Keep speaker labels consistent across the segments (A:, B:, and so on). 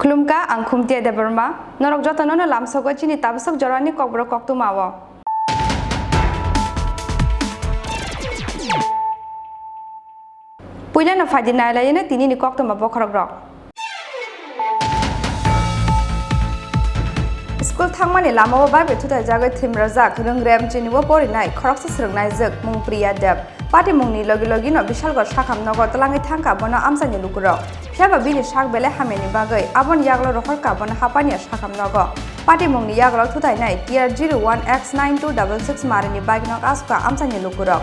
A: Klumka ang khumtia Debbarma norok jotano no lamsogo chini tabsok jorani kokbro koktu mawo puila na fadina layena tini ni koktu mabo khorokrok School thangmani lama ba bethuta jaga thimraja khungrem chini wo porinai khoroksa srungnai jek mung priya deb Pati mungni logi no bishal gor shakam nogo talangi thangka bono amsani lukuro Fiaba bini shak bele hameni bagai abon yaglo rohor ka bono hapani shakam nogo Pati mungni yaglo thutai nai tier 01X9266 marini bagi nok asuka amsani lukuro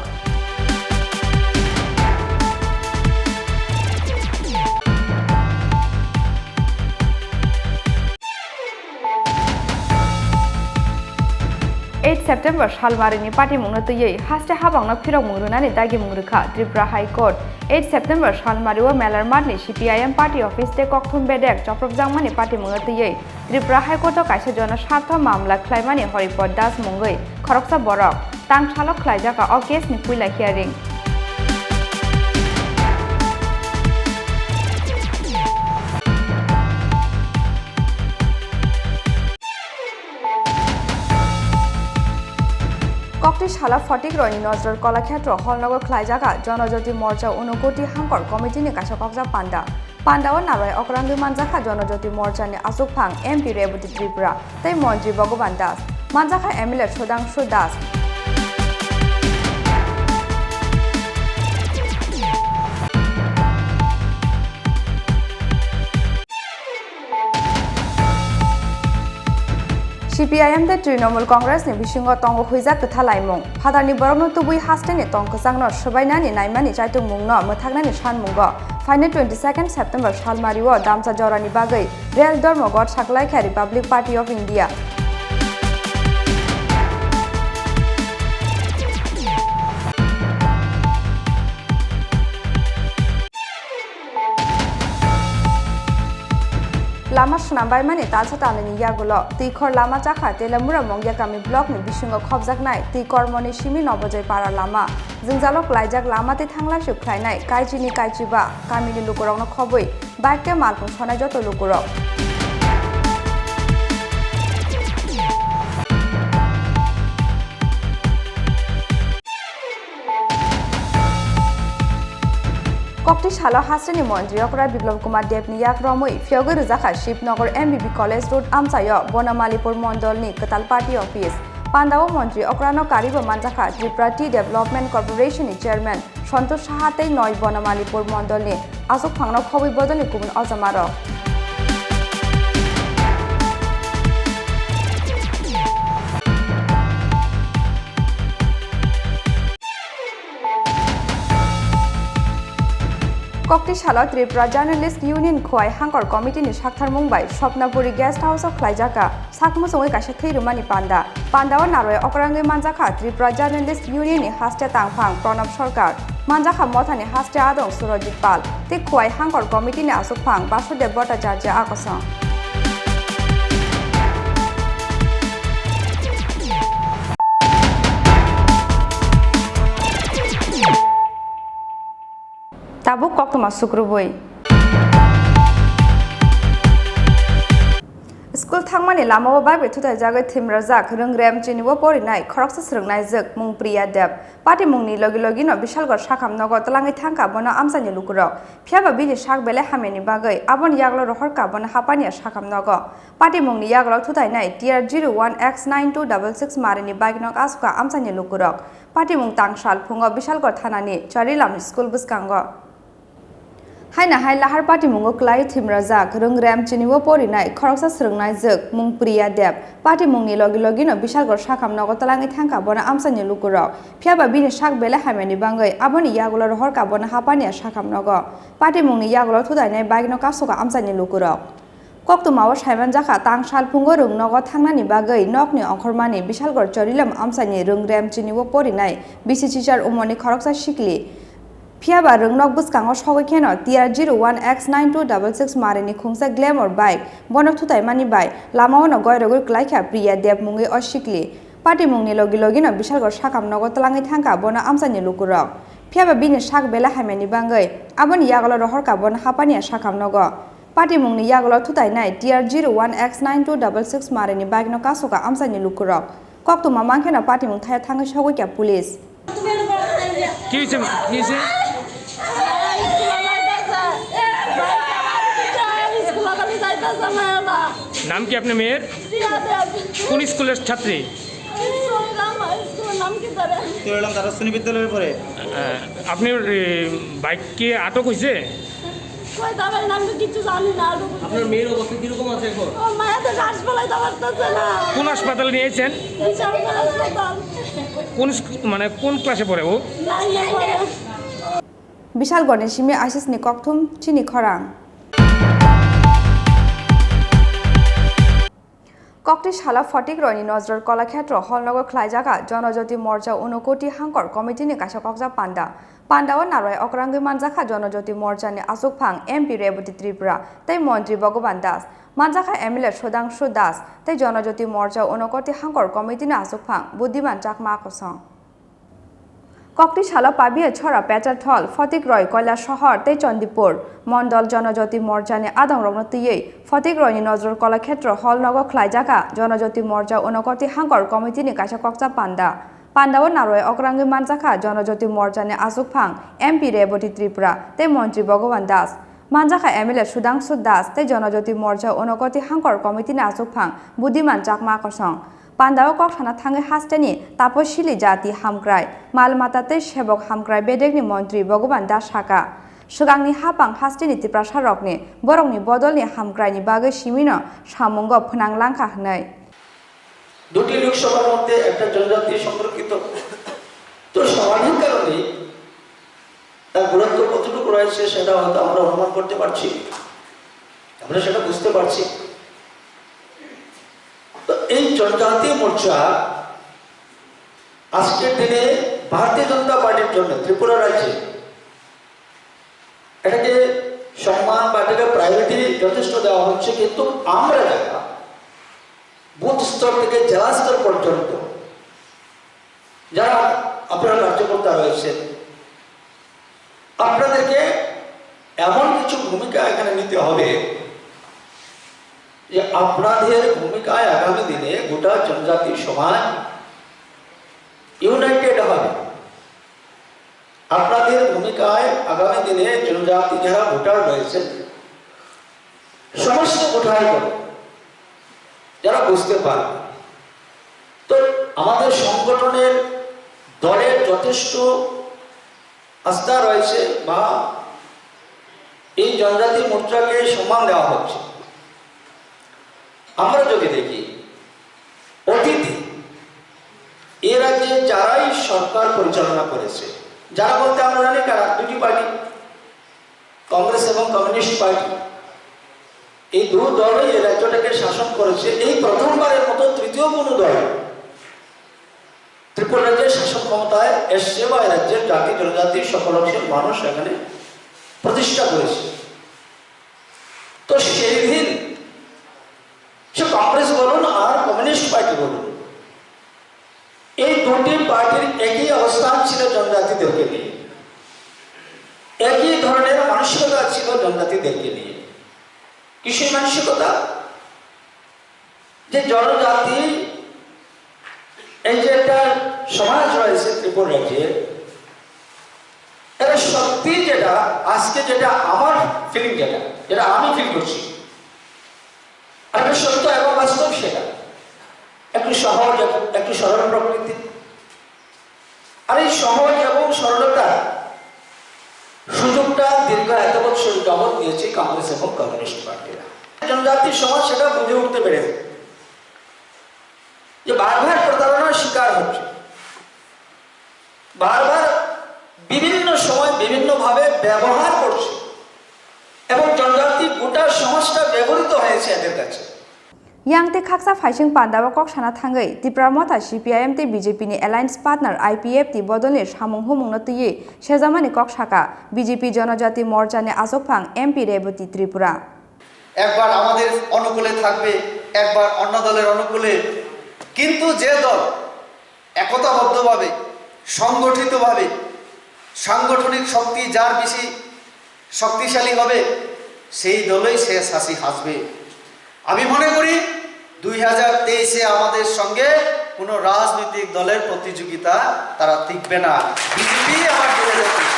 A: 8 September Shalmarini Party Munatuye has to have on a Piro Murunani Dagi Muruka, Tripura High Court. 8 September Shalmariwa Melarmadni CPIM Party Office Take Oktum Bedek, Chop of Zamani Party Munatuye, Tripura High Court of Kaisa Jonas Sharta Mamla Klaimani Horipod Das Mungui, Koroksa Borok, Tang Chalok Klajaka or case Nipula hearing. Koktish Hala Fatik Roni Nozar Kolakhetro, Holnogo Klajaka, Jonojoti Morcha, Unokoti Hankor, Committee Nikashokza Panda. Panda on Narai, Okrandu Manzaka, Jonojoti Morcha, Asupang, MP Rebuti Tripura, They Monji Bogobandas, Manzaka Emilet Shodang Shudas. CPIM the Trinamool Congress ni Bishingo Tongo Huizak Thalaimong, Hadani Borno Tubui Hastani Tonkosangno, Shabainani, Naimani Chaitung Mungno, Matagnani Shan Mungo, Final 22nd September Shalmariwo, Damsa Jorani Bagai, Real Dormo got Shaklaika Republic Party of India. Lama Shnambai Mani Talsatan Yagulo, Tikor Lama Chaka, Telamura Mongyakami block ni Bishingo Khobzak Nai, Tikor Moni Shimi Noboje Para Lama, Zingzalok Lajak Lama Tangla Shuklai Nai, Kaichini Kaichiba, Kamini Lukurong Khobui, Bake Malkum Shona Joto Lukuro. Koktish Hala Hasani Monji, Okra Biblov Kumar Debni Yak Romui, Fiogo Ruzaka, Shipnogar MBB College Road Amsayo, Bonamalipur Mondolni, Katal Party Office, Pandao Monji, Okrano Karibo Manzaka, Tripura Tea Development Corporation Chairman, Shantosh Shahate Noi Bonamalipur Mondolni, Asuk Pangno Kobi Bodoni Kumun Ozamaro. Koktish Hala Tripura Journalist Union Khoi Hankor Committee ni Shakthar Mumbai Shopnapuri Guest House of Klaijaka Sakmusongi Kashathi Rumani Panda Pandawa Narwe Okrangi Manjaka Tripura Journalist Union ni Haste Tangphang Pranab Sarkar Manjaka Mothani Haste Adong Surojit Pal Tik Khoi Hankor Committee ni Asukphang Basudev Bhattacharya Akosong Tabuk Koktuma Sukrubui. School thangmani lama ba be thutai jagai thimra jak rongrem chinibo porinai khoroksa srungnai jek mung priya deb pati mungni logi logi no bishal gor shakam nogo talangai thangka bono amsani lukurok phiaba bini shak bele hameni bagai abon yaglo rohor ka bono hapani shakam nogo pati mungni yaglo thutai nai tier 01x9266 marini bike nok asuka amsani lukurok pati mung tangsal phungo bishal gor thanani charilam school buskango Haina hai lahar pati mungo klai thimra jak rongrem chinibo porinai khoroksa srungnai jek mung priya deb pati mungni logi logi no bishal gor shakam nogo talangai thangka bona amsani lukurok phiaba bini shak bele hameni bangai aboni yagulo rohor ka bona hapani shakam nogo pati mungni yagulo thudai nai bike no kasuka amsani lukurok koktumawo saiman jaka tangsal phungo rung nogo thangnani bagai nokni ongkhormani bishal gor chorilam amsani rongrem chinibo porinai bisi teacher umoni khoroksa shikli Phiaba rungnok buskango sogoi kheno tier 01x9266 marini khungsa glamour bike bonok thutai mani bai lamao no goirogor klaikha priya deb mungi oshikli pati mungni logi logi no bishal gor sakam nogo talangai thangka bona amsani lukurok phiaba bini sak bela hameni bangai aboni yagolo rohor ka bona hapani sakam nogo pati mungni yagolo thutai nai tier 01x9266 marini bike no kasuka amsani lukurok kokto mamang kheno pati mung thaya thangai sogoi kya police
B: কিছে নাম কি আপনার মেয়ের কোন স্কুলের ছাত্রী বিদ্যালয়ের পরে আপনি বাইক কি আটক হয়েছে আপনার মেয়ের অবস্থা কিরকম আছে এখন কোন হাসপাতালে নিয়েছেন কোন মানে কোন ক্লাসে পড়ে ও
A: বিশাল গণেশিমি আশিসনি ককথুম চিনি খরাং ককটি শালা ফটিক রনি নজর কলাক্ষেত্র হলনগর খ্লাইজাকা জনজাতি মর্চা 29 হাঙ্কর কমিটিনি কাছে ককজা পান্ডাও নারয় অকরাঙ্গি মানজাখা জনজাতি মর্চানি আসুকফাং এমপি রেবতী ত্রিপুরা তাই মন্ত্রী ভগবান দাস মানজাখা এমএলএ সুধাংশু দাস তাই জনজাতি মর্চা 29 হাঙ্কর কমিটিনি আসুকফাং বুদ্ধিমান চাকমা আকসং ককটি শালা পাবিয়ে ছড়া পেচার ঠল ফটিক রয় কয়লা শহর তাই চন্দিপুর মন্ডল জনজাতি মর্চানি আদং রগ্নতিয়ে ফটিক রয়নি নজর কলাক্ষেত্র হলনগর খ্লাইজাকা জনজাতি মর্চা 29 হাঙ্কর কমিটিনি কাছে ককজা পান্ডাও নারয় অকরাঙ্গি মানজাখা জনজাতি মর্চানি আসুকফাং এমপি রেবতী ত্রিপুরা তাই মন্ত্রী ভগবান দাস মানজাখা এমএলএ সুধাংশু দাস তাই জনজাতি মর্চা 29 হাঙ্কর কমিটিনি আসুকফাং বুদ্ধিমান চাকমা আকসং পান্ডাও কক সানা থাঙ্গে হাস্টেনি তাপশিলি জাতি হামক্রাই মালমাতাতে সেবক হামক্রাই বেদেগনি মন্ত্রী ভগবান দাস সাকা সুগাংনি হাপাং হাস্টেনি তিপ্রাসা রকনি বরংনি বদলনি হামক্রাইনি বাগে সিমিনো সামঙ্গ ফনাং লাংখা হনাই
C: দুটি লোকসভার মধ্যে একটা জনজাতি সংরক্ষিত তো সামাজিক কারণে তার গুরুত্ব কতটুকু রয়েছে সেটা হয়তো আমরা অনুমান করতে পারছি আমরা সেটা বুঝতে পারছি তো এই জনজাতি মোর্চা আজকের দিনে ভারতীয় জনতা পার্টির জন্য ত্রিপুরা রাজ্যে এটাকে সম্মান বা এটাকে প্রায়োরিটি যথেষ্ট দেওয়া হচ্ছে কিন্তু আমরা যারা বুথ স্তর থেকে জেলা স্তর পর্যন্ত যারা আপনারা কার্যকর্তা রয়েছে আপনাদেরকে এমন কিছু ভূমিকা এখানে নিতে হবে যে আপনাদের ভূমিকায় আগামী দিনে গোটা জনজাতি সমাজ ইউনাইটেড হবে আপনাদের ভূমিকায় আগামী দিনে জনজাতি যারা ভোটার রয়েছে সমস্ত কোঠায় করে যারা বুঝতে পারবে তো আমাদের সংগঠনের দলের যথেষ্ট আস্থা রয়েছে বা এই জনজাতি মোর্চাকে সম্মান দেওয়া হচ্ছে আমরা যদি দেখি অতীতে এ রাজ্যে যারাই সরকার পরিচালনা করেছে যারা বলতে আমরা জানি কারা দুটি পার্টি কংগ্রেস এবং কমিউনিস্ট পার্টি এই দু দলই এই রাজ্যটাকে শাসন করেছে এই প্রথমবারের মতো তৃতীয় কোন দল ত্রিপুরা রাজ্যের শাসন ক্ষমতায় এসছে বা রাজ্যের জাতি জনজাতি সকল অংশের মানুষ এখানে প্রতিষ্ঠা করেছে তো সেই দিন সে কংগ্রেস বলুন আর কমিউনিস্ট পার্টি বলুন এই দুটি পার্টির একই অবস্থান ছিল জনজাতিদেরকে নিয়ে একই ধরনের মানসিকতা ছিল জনজাতিদেরকে নিয়ে কিসের মানসিকতা যে জনজাতি এই যে একটা সমাজ রয়েছে ত্রিপুরা রাজ্যে, এটা সত্যি যেটা আজকে যেটা আমার ফিলিং, যেটা আমি ফিল করছি, একটা সত্য এবং বাস্তব, সেটা একটু সহজ, একটু সরল প্রকৃতি। আর এই সহজ এবং সরলতা সুযোগটা দীর্ঘ এত বছর যাবৎ দিয়েছে কংগ্রেস এবং কমিউনিস্ট পার্টিরা। জনজাতির সমাজ সেটা বুঝে উঠতে পেরেছে যে বারবার প্রতারণার শিকার হচ্ছে, বারবার বিভিন্ন সময় বিভিন্ন ভাবে ব্যবহার করছে এবং জনজাতি গোটা সমাজটা ব্যবহৃত হয়েছে এদের কাছে।
A: Yang te khaksa phaising pandaba kok sana thangai Tripura ta CPIM te BJP ni alliance partner IPF ti bodole samung humung na tuye sejamani kok saka BJP জনজাতি মোর্চা ni asokphang MP Rebati Tripura.
D: একবার আমাদের অনুকূলে থাকবে, একবার অন্য দলের অনুকূলে, কিন্তু যে দল একতাবদ্ধভাবে সংগঠিতভাবে সাংগঠনিক শক্তি যার বেশি শক্তিশালী হবে সেই দলই শেষ হাসি হাসবে। আমি মনে করি 2023-এ আমাদের সঙ্গে কোনো রাজনৈতিক দলের প্রতিযোগিতা তারা টিকবে না। বিজেপি আমার 2023,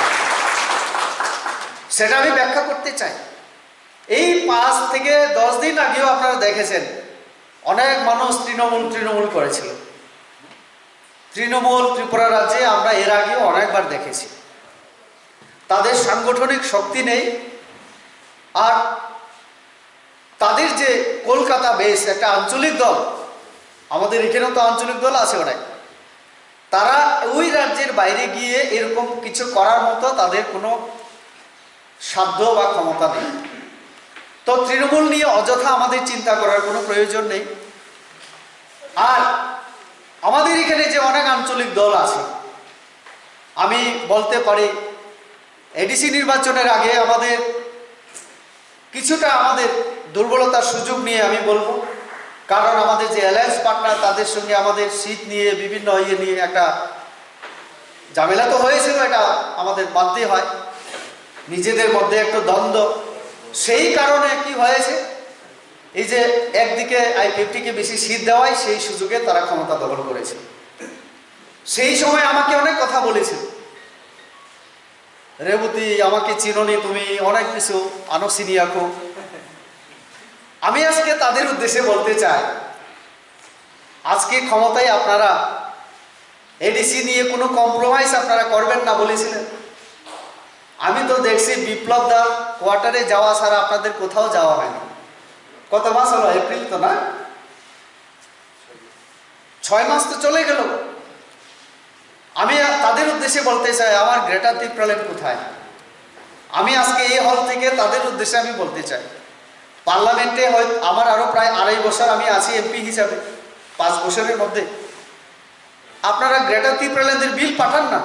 D: সেটা আমি ব্যাখ্যা করতে চাই। এই 5 থেকে 10 দিন আগেও আপনারা দেখেছেন অনেক মানুষ তৃণমূল করেছিল। তৃণমূল ত্রিপুরা রাজ্যে আমরা এর আগেও অনেকবার দেখেছি। তাদের সাংগঠনিক শক্তি নেই, আর তাদের যে কলকাতা বেস একটা আঞ্চলিক দল, আমাদের এখানেও তো আঞ্চলিক দল আছে অনেক, তারা ওই রাজ্যের বাইরে গিয়ে এরকম কিছু করার মতো তাদের কোনো সাধ্য বা ক্ষমতা নেই। তো তৃণমূল নিয়ে অযথা আমাদের চিন্তা করার কোনো প্রয়োজন নেই। আর আমাদের এখানে যে অনেক আঞ্চলিক দল আছে, আমি বলতে পারি এডিসি নির্বাচনের আগে আমাদের কিছুটা আমাদের দুর্বলতার সুযোগ নিয়ে আমি বলবো, কারণ আমাদের যে অ্যালায়েন্স পার্টনার তাদের সঙ্গে আমাদের সিট নিয়ে বিভিন্ন ইয়ে নিয়ে একটা ঝামেলা তো হয়েছিল, এটা আমাদের মানতেই হয়, নিজেদের মধ্যে একটু দ্বন্দ্ব। সেই কারণে কি হয়েছে, এই যে একদিকে I-50-কে বেশি সিট দেওয়ায় সেই সুযোগে তারা ক্ষমতা দখল করেছে। সেই সময় আমাকে অনেক কথা বলেছে, রেবতী আমাকে চিনোনি তুমি, অনেক কিছু আনসিনি আঁকো। আমি আজকে তাদের উদ্দেশ্যে বলতে চাই, আজকে ক্ষমতায় আপনারা এডিসি নিয়ে কোনো কম্প্রোমাইজ আপনারা করবেন না বলেছিলেন। আমি তো দেখছি বিপ্লব দার কোয়ার্টারে যাওয়া ছাড়া আপনাদের কোথাও যাওয়া হয়নি। কত মাস হলো? এপ্রিল তো না, 6 মাস তো চলে গেল। আমি তাদের উদ্দেশ্যে বলতে চাই, আমার গ্রেটার ত্রিপুরা কোথায়? আমি আজকে এই হল থেকে তাদের উদ্দেশ্যে আমি বলতে চাই, পার্লামেন্টে হয়তো আমার আরো প্রায় 2.5 বছর আমি আছি এমপি হিসাবে, 5 বছরের মধ্যে আপনারা গ্রেটার ত্রিপুরাল্যান্ডের বিল পাঠান না।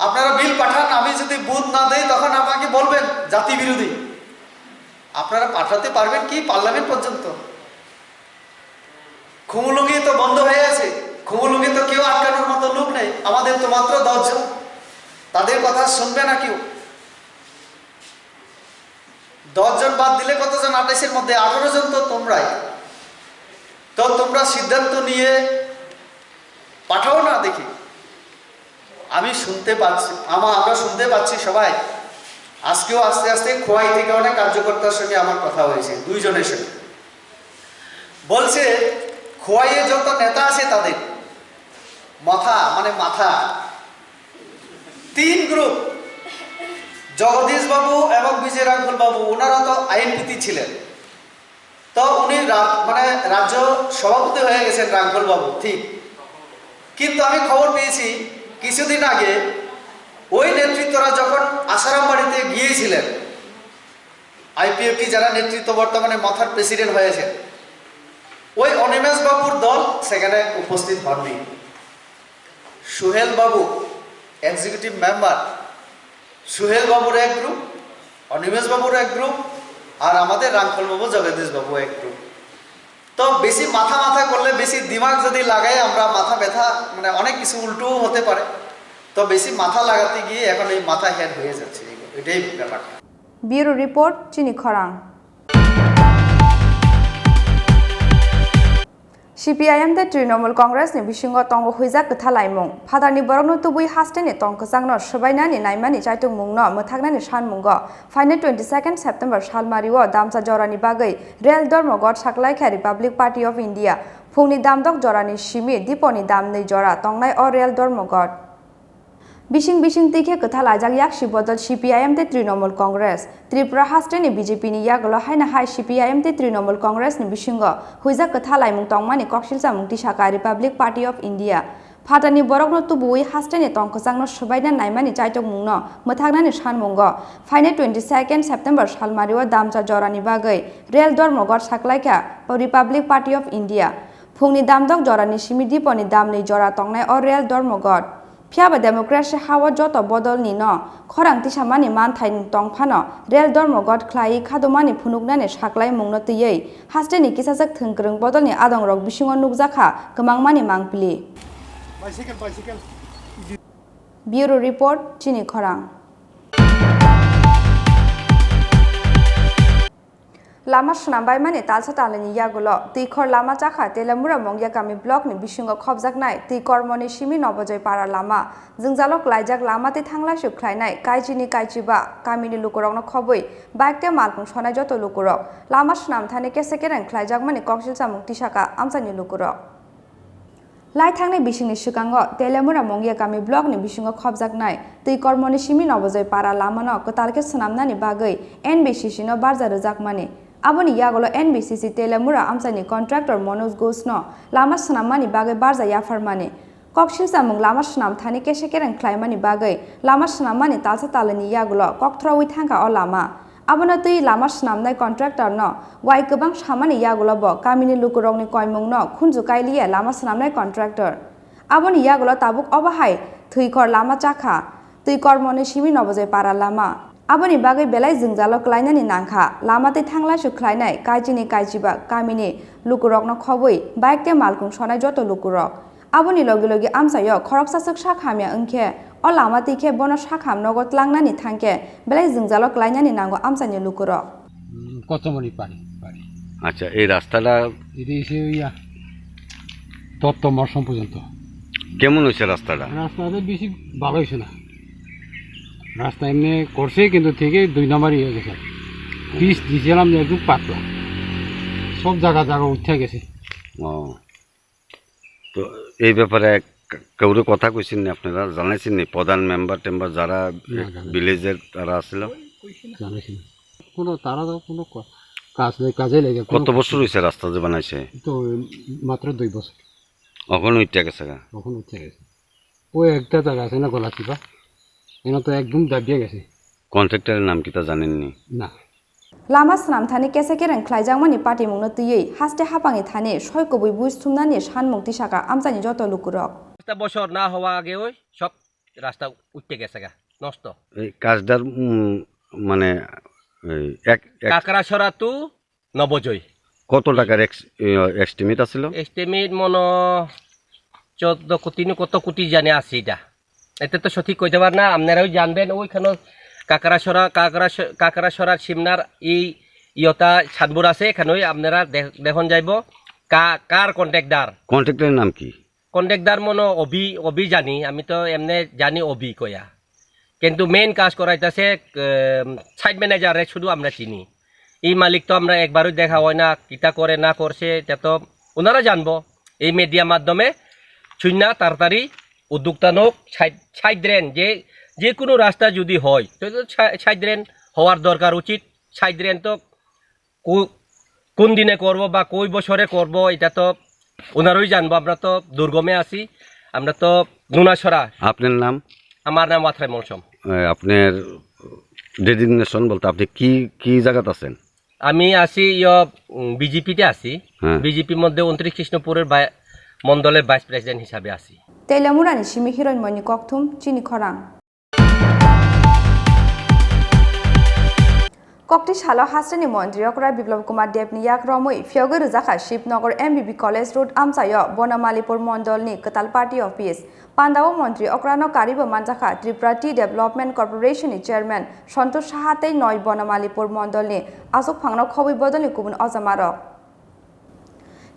D: আপনারা বিল পাঠান, আমি যদি বুথ না দেই তখন আমাকে বলবেন জাতি বিরোধী। আপনারা পাঠাতে পারবেন কি পার্লামেন্ট পর্যন্ত? খুমুলুঙ্গি তো বন্ধ হয়ে আছে, খুমুলুঙ্গি তো কেউ আটকানোর মতো লোক নেই, আমাদের তো মাত্র 10 জন, তাদের কথা শুনবে না কেউ। 10 জন বাদ দিলে কতজন? 28-এর মধ্যে 18 জন তো তোমরাই। তো তোমরা সিদ্ধান্ত নিয়ে পাঠাও না দেখি। আমি শুনতে পাচ্ছি, আমরা শুনতে পাচ্ছি সবাই। আজকেও আস্তে আস্তে খোয়াই থেকে অনেক কার্যকর্তার সঙ্গে আমার কথা হয়েছে, 2 জনের সঙ্গে। বলছে খোয়াইয়ে যত নেতা আছে তাদের মাথা 3 গ্রুপ, জগদীশ বাবু এবং বিজয় রাঘুল বাবু, ওনারা তো আইনপতি ছিলেন। তো উনি রাজ্য সভাপতি হয়ে গেছেন রাঘুল বাবু, ঠিক। কিন্তু আমি খবর পেয়েছি কিছুদিন আগে ওই নেতৃত্বরা যখন আসারাম বাড়িতে গিয়েছিলেন, IPFT যারা নেতৃত্ব বর্তমানে মাথার প্রেসিডেন্ট হয়েছে, ওই অনিমেষ বাবুর দল সেখানে উপস্থিত হননি। সুহেল বাবু এক্সিকিউটিভ মেম্বার, সুহেল বাবুর এক গ্রুপ, অনিমেষ বাবুর এক গ্রুপ, আর আমাদের রামফল বাবু জগদীশ বাবু এক গ্রুপ। তো বেশি মাথা করলে, বেশি দিমাগ যদি লাগাই আমরা, মাথা ব্যথা অনেক কিছু উল্টোও হতে পারে। তো বেশি মাথা লাগাতে গিয়ে এখন এই মাথা হেড হয়ে যাচ্ছে, এটাই ব্যাপারটা।
A: ব্যুরো রিপোর্ট চিনি খরাং। CPIM the Trinamool Congress ni bisingo tongo huijak kthalaimung phadarni borokno tubui hasteni tongkjangno sabainani naimani chaitung mungno mothagnani sanmungo final 22nd September salmario damcha jorani bagai rail dormogot saklaikha Republic Party of India phungni damdok jorani simi diponi damnei jora tongnai o rail dormogot Bishing tikhe kathalajak yakshi bodol CPIM te Trinamool Congress Tripura hasteni BJP ni yagolo haina hai CPIM te Trinamool Congress ni bisingo huijak kathalaimung tongmani koksilsa mungti saka Republic Party of India Phatani borokno tubui hasteni tongkjangno sabaina naimani chaitok mungno mothagnani sanmungo final 22nd September salmario damcha jorani bagai rail dormogot saklaika Republic Party of India phungni damdok jorani simi diponi damnei jora tongnai o rail dormogot Phiaba democracy hawa joto bodol ni no khorang tisamani manthai tongphano rail dormogot khlai khadomani phunuknani saklai mungno tiyei hasteni kisajak thungkrung bodol ni adongrok bisingo nukjakha kamangmani mangpili bicycle Bureau report Chini Khorang Lama Snambai mani talsa talani yagulo tikor lama chakha telamura mongya kami block ni bisingo khobjaknai tikor moni simi nobojoi para lama jungjalok laijak lama te thangla sukhlainai kaijini kaichiba kamini lukorokno khoboi bike te malkung sonai joto lukorok lama snam thani kesekerang khlaijak mani koksilsa mukti saka amchani lukorok Lai thangnai bisingni sikango telamura mongya kami block ni bisingo khobjaknai tikor moni simi nobojoi para lama no kotalke snamnani bagai NBCC no barja rojak mani Aboni yagolo NBCC telamura amsani contractor Manoj Gosno lama snamani bagai barja yafarmani koksilsa mung lama snam thani kesekerang khlaimani bagai lama snamani talsa talani yagolo kokthrawi thangka o lama abona tui lama snamnai contractor no wai gobang samani yagolo bo kamini lukurokni koimung no khunju kailiya lama snamnai contractor aboni yagolo tabuk obahai thuikor lama chakha tuikor moni simi nobojoi para lama Aboni bagai belai jungjalo klainani nangkha lamate thangla sukhlainai kaijini kaijiba kamini lukurokno khoboi bike te malkung sonai joto lukurok aboni logi amsayo khoroksa saksa khamya angkhe o lamate khe bono sakham nogot langnani thangke belai jungjalo klainani nango amsani lukurok
E: কতমনি পানি
F: আচ্ছা এই রাস্তাটা
E: এটি এসে ইয়া তত্ত্ব মরসম পর্যন্ত
F: কেমন হয়েছে রাস্তাটা
E: রাস্তাটা বেশি ভালো হয়েছে না রাস্তা এমনি করছে কিন্তু থেকে 2 নম্বরই হয়ে গেছে পিস দিয়েছিলাম যে একটু পাতলা সব জায়গা উঠে গেছে
F: ও তো এই ব্যাপারে কাউরে কথা কইছেন না আপনারা জানাইছেন না প্রধান মেম্বার যারা ভিলেজের তারা আসছিল
E: জানাইছেন কোনো তারা তো কোনো কাজে লেগে
F: কত বছর হয়েছে রাস্তা যে বানাইছে
E: তো মাত্র 2 বছর
F: এখন উঠে গেছে
E: এখন উঠে গেছে ওই একটা জায়গা আছে না গলাচিপা এনা তো একদম দাবিয়ে গেছে
F: কন্ট্রাক্টরের নাম কি তা জানেননি
E: না
A: Lama snam thani kesekerang khlaijangmani party mungno tiyei haste hapangi thani soikobui buisthumnani sanmukti saka amchani joto lukurok
G: রাস্তা বছর না হওয়া আগে ওই সব রাস্তা উঠতে গেছে গা নষ্ট
F: এই কাজটার মানে
G: কাকড়াছড়া টু নবজয়
F: কত টাকার এস্টিমেট আছিল
G: এস্টিমেট মনো 14 কোটি কত কোটি জানে আছে এটা এতে তো সঠিক কইতে পার না আপনারাও জানবেন ওইখানে কাকড়াছড়া সিমনার এই ইয়তা ছাদবুর আছে এখানে আপনারা দেখুন যাইব কার কন্ট্রাক্টরের
F: নাম কি
G: কন্ট্রাক্টর মনো অবি জানি আমি তো এমনি জানি অবি কয়া কিন্তু মেইন কাজ করাইতেছে সাইড ম্যানেজারে শুধু আমরা চিনি এই মালিক তো আমরা একবারই দেখা হয় না কিতা করে না করছে এটা তো ওনারা জানবো এই মিডিয়া মাধ্যমে শুননা তাড়াতাড়ি উদ্যোক্তা নোক সাইড ড্রেন যে কোনো রাস্তা যদি হয় তো সাইড ড্রেন হওয়ার দরকার উচিত সাইড ড্রেন তো কোন দিনে করব বা কই বছরে করব এটা তো ওনারই জানবো আমরা তো দুর্গমে আছি আমরা তো নুনাছড়া
F: আপনার নাম
G: আমার নাম ওয়াথরাই মলসম
F: আপনার ডেজিগনেশন বলতে আপনি কি জায়গাতে আছেন
G: আমি আছি বিজেপিতে আছি বিজেপির মধ্যে 29 কৃষ্ণপুরের মণ্ডলের ভাইস প্রেসিডেন্ট হিসাবে আছি
A: telamurani simi hiroinmoni kokthum Chini Khorang Kokti Shalo Hastani Mantri Okra Biplab Kumar Debni yak romoi Fyogur Zakha Shipnagar MBB College Road Amsayo Bonamalipur Mondol ni Katal Party of Peace Pandawa Mantri Okrano Karibo Manjakha Tripura Tea Development Corporation ni Chairman Santosh Sahatei Noi Bonamalipur Mondol ni Asok Phangno Khobui Bodol ni Kubun Ozamarok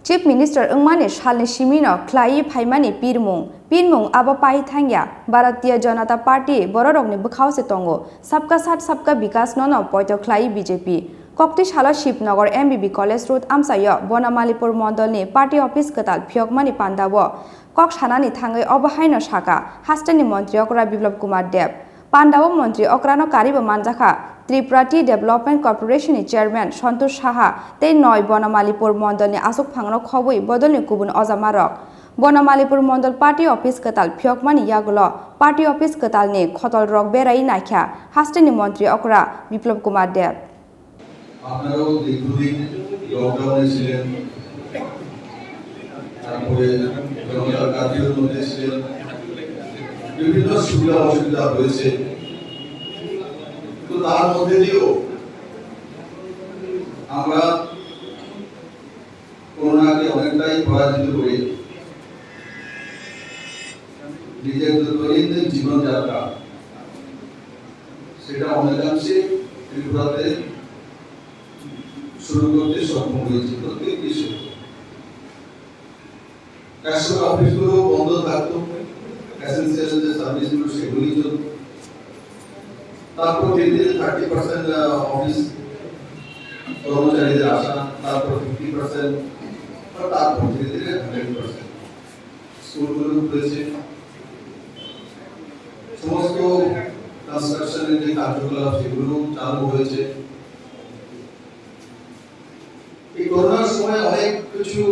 A: Chief Minister Engmani Shalni Shimino Klai Phaimani Pirmung Abo Pai Thangya Bharatiya Janata Party Bororokni Bukhause Tongo Sabka Sat Sabka Bikas Nono Poito Klai BJP Kokti Shala Shipnagar MBB College Road Amsayo Bonamalipur Mondolni Party Office Katal Phiokmani Pandawo Kok Shanani Thangai Obahaino Shaka Hastani Montri Okra Biplop Kumar Deb Pandawo Montri Okrano Kariba Manjaka Tripura Tea Development Corporation Chairman Santosh Saha Tei Noi Bonamalipur Mondolni Asuk Phangno Khobui Bodolni Kubun Ozamarok Bonamalipur Mondol Party Office Katal Phiokmani Yagulo Party Office Katal ni Khotol Rok Berai Naikha Hastani Montri Okra Biplop Kumar Deb
H: আপনারাও দীর্ঘদিন লকডাউনে ছিলেন, তারপরে জনতার কার্যের মধ্যে ছিলেন, বিভিন্ন সুবিধা অসুবিধা হয়েছে, তো তার মধ্যে দিয়েও আমরা করোনাকে অনেকটাই পরাজিত করে নিজের দৈনন্দিন জীবনযাত্রা সেটা অনেকাংশে ত্রিপুরাতে শুরু করতে সক্ষম হয়েছে। প্রত্যেক দেশে 100 অফিসগুলো বন্ধ থাকতো, এসেন্সিয়াল যে সার্ভিসগুলো সেগুলি চলত, তারপর ধীরে ধীরে 30% অফিস কর্মচারীদের আসা, তারপর 50%, তারপর ধীরে ধীরে 100%। স্কুলগুলো খুলেছে, সমস্ত কনস্ট্রাকশনের যে কার্যকলাপ সেগুলো চালু হয়েছে। এই করোনার সময় অনেক কিছু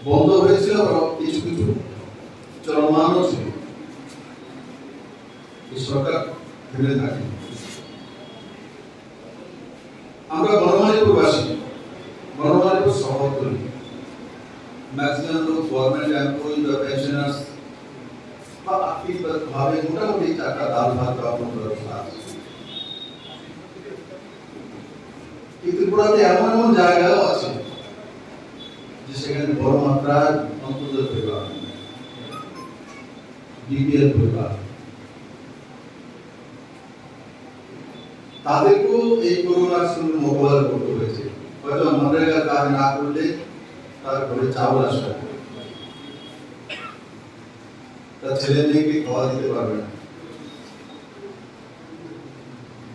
H: বন্ধ হয়েছিল, কিছু কিছু চলমানও ছিল। এই সরকার ভেবে থাকে আমরা বনমালীপুরবাসী, বনমালীপুর শহরতলি, ম্যাক্সিমাম লোক গভর্নমেন্ট এমপ্লয়ি বা পেনশনার্স বা আর্থিকভাবে মোটামুটি টাকা ডাল ভাত পাওয়ার ব্যবস্থা আছে। ত্রিপুরাতে এমন এমন জায়গাও আছে যে সেখানে বড় মাত্রার অন্তর্জাল পরিবার, বিপিএল পরিবার, তাদেরকেও এই করোনার সঙ্গে মোকাবিলা করতে হয়েছে। হয়তো মনরেগার কাজ না করলে তার ঘরে চাউল আসবে, তার ছেলে মেয়েকে খাওয়া দিতে পারবে না।